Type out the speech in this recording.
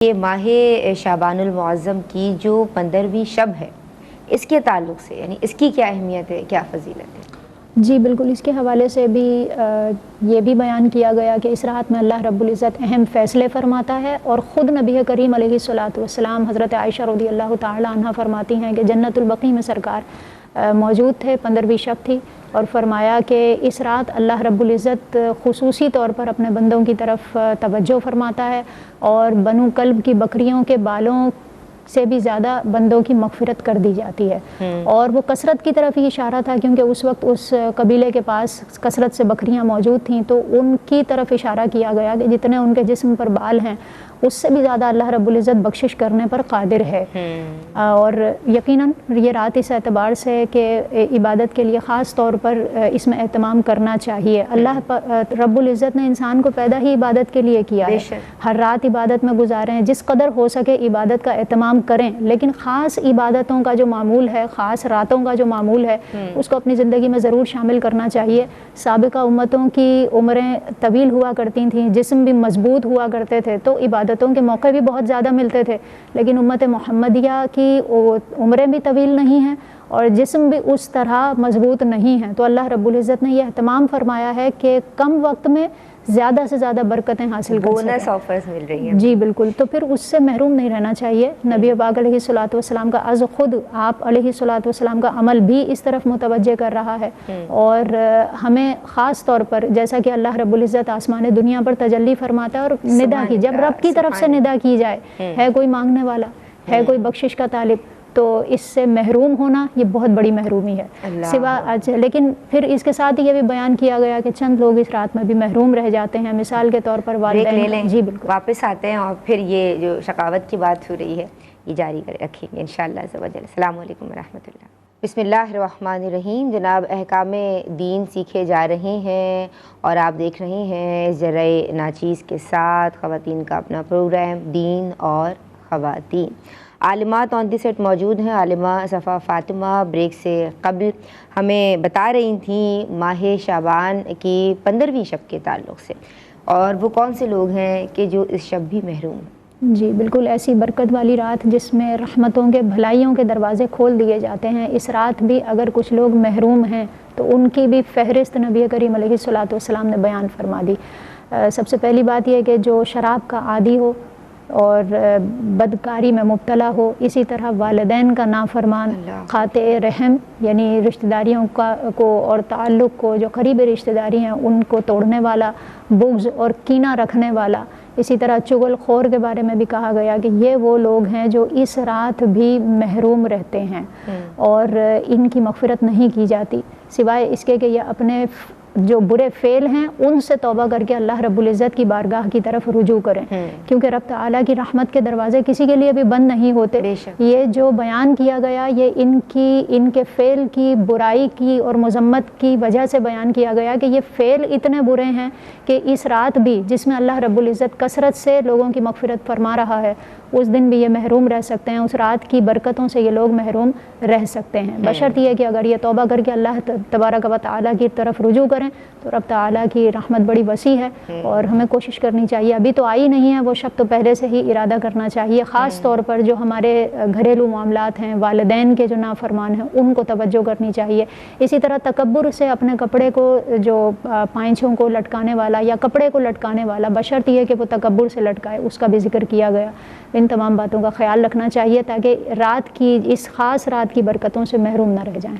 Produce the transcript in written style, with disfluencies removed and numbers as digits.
یہ ماہ شعبان المعظم کی جو 15ویں شب ہے، اس کے تعلق سے یعنی اس کی کیا اہمیت ہے، کیا فضیلت ہے؟ جی بالکل، اس کے حوالے سے بھی یہ بھی بیان کیا گیا کہ اس رات میں اللہ رب العزت اہم فیصلے فرماتا ہے، اور خود نبی کریم علیہ الصلاۃ والسلام حضرت عائشہ رضی اللہ تعالی عنہ فرماتی ہیں کہ جنت البقیع میں سرکار موجود تھے، 15ویں شب تھی، اور فرمایا کہ اس رات اللہ رب العزت خصوصی طور پر اپنے بندوں کی طرف توجہ فرماتا ہے، اور بنو کلب کی بکریوں کے بالوں سے بھی زیادہ بندوں کی مغفرت کر دی جاتی ہے۔ اور وہ کثرت کی طرف ہی اشارہ تھا، کیونکہ اس وقت اس قبیلے کے پاس کثرت سے بکریاں موجود تھیں، تو ان کی طرف اشارہ کیا گیا کہ جتنے ان کے جسم پر بال ہیں اس سے بھی زیادہ اللہ رب العزت بخشش کرنے پر قادر ہے۔ اور یقیناً یہ رات اس اعتبار سے کہ عبادت کے لیے خاص طور پر اس میں اہتمام کرنا چاہیے۔ اللہ رب العزت نے انسان کو پیدا ہی عبادت کے لیے کیا ہے، ہر رات عبادت میں گزاریں، جس قدر ہو سکے عبادت کا اہتمام کریں، لیکن خاص عبادتوں کا جو معمول ہے، خاص راتوں کا جو معمول ہے، اس کو اپنی زندگی میں ضرور شامل کرنا چاہیے۔ سابقہ امتوں کی عمریں طویل ہوا کرتی تھیں، جسم بھی مضبوط ہوا کرتے تھے، تو عبادتوں کے موقع بھی بہت زیادہ ملتے تھے، لیکن امت محمدیہ کی عمریں بھی طویل نہیں ہیں اور جسم بھی اس طرح مضبوط نہیں ہیں، تو اللہ رب العزت نے یہ اہتمام فرمایا ہے کہ کم وقت میں زیادہ سے زیادہ برکتیں حاصل کر سکیں، بونس آفرز مل رہی ہیں۔ جی بالکل، تو پھر اس سے محروم نہیں رہنا چاہیے۔ نبی پاک علیہ الصلوۃ والسلام کا از خود آپ علیہ الصلوۃ والسلام کا عمل بھی اس طرف متوجہ کر رہا ہے، اور ہمیں خاص طور پر جیسا کہ اللہ رب العزت آسمان دنیا پر تجلی فرماتا ہے اور ندا کی، جب رب کی طرف سے ندا کی جائے، ہے کوئی مانگنے والا، ہے کوئی بخشش کا طالب، تو اس سے محروم ہونا یہ بہت بڑی محرومی ہے سوا۔ لیکن پھر اس کے ساتھ یہ بھی بیان کیا گیا کہ چند لوگ اس رات میں بھی محروم رہ جاتے ہیں، مثال کے طور پر والدین۔ جی بالکل، واپس آتے ہیں اور پھر یہ جو شقاوت کی بات ہو رہی ہے یہ جاری رکھیں گے انشاءاللہ عز و جل۔ السلام علیکم ورحمۃ اللہ۔ بسم اللہ الرحمن الرحیم۔ جناب، احکام دین سیکھے جا رہے ہیں اور آپ دیکھ رہے ہیں ذرائع ناچیز کے ساتھ خواتین کا اپنا پروگرام دین اور خواتین۔ عالمات آن دی سیٹ موجود ہیں۔ عالمہ صفا فاطمہ بریک سے قبل ہمیں بتا رہی تھیں ماہ شعبان کی 15ویں شب کے تعلق سے، اور وہ کون سے لوگ ہیں کہ جو اس شب بھی محروم ہیں۔ جی بالکل، ایسی برکت والی رات جس میں رحمتوں کے، بھلائیوں کے دروازے کھول دیے جاتے ہیں، اس رات بھی اگر کچھ لوگ محروم ہیں تو ان کی بھی فہرست نبی کریم علیہ الصلوۃ والسلام نے بیان فرما دی۔ سب سے پہلی بات یہ کہ جو شراب کا عادی ہو اور بدکاری میں مبتلا ہو، اسی طرح والدین کا نافرمان، قاطع رحم یعنی رشتہ داریوں کو اور تعلق کو، جو قریب رشتہ داری ہیں ان کو توڑنے والا، بغض اور کینہ رکھنے والا، اسی طرح چغل خور کے بارے میں بھی کہا گیا کہ یہ وہ لوگ ہیں جو اس رات بھی محروم رہتے ہیں اور ان کی مغفرت نہیں کی جاتی، سوائے اس کے کہ یہ اپنے جو برے فعل ہیں ان سے توبہ کر کے اللہ رب العزت کی بارگاہ کی طرف رجوع کریں، کیونکہ رب تعالیٰ کی رحمت کے دروازے کسی کے لیے بھی بند نہیں ہوتے۔ یہ جو بیان کیا گیا یہ ان کے فعل کی، برائی کی اور مذمت کی وجہ سے بیان کیا گیا کہ یہ فعل اتنے برے ہیں کہ اس رات بھی جس میں اللہ رب العزت کثرت سے لوگوں کی مغفرت فرما رہا ہے، اس دن بھی یہ محروم رہ سکتے ہیں، اس رات کی برکتوں سے یہ لوگ محروم رہ سکتے ہیں، بشرط یہ کہ اگر یہ توبہ کر کے اللہ تبارک و تعالیٰ کی طرف رجوع کریں تو رب تعالیٰ کی رحمت بڑی وسیع ہے، اور ہمیں کوشش کرنی چاہیے، ابھی تو آئی نہیں ہے وہ شب، تو پہلے سے ہی ارادہ کرنا چاہیے، خاص طور پر جو ہمارے گھریلو معاملات ہیں، والدین کے جو نافرمان ہیں ان کو توجہ کرنی چاہیے۔ اسی طرح تکبر سے اپنے کپڑے کو، جو پائنچوں کو لٹکانے والا یا کپڑے کو لٹکانے والا، بشرط یہ کہ وہ تکبر سے لٹکائے، اس کا بھی ذکر کیا گیا۔ ان تمام باتوں کا خیال رکھنا چاہیے تاکہ رات کی، اس خاص رات کی برکتوں سے محروم نہ رہ جائیں۔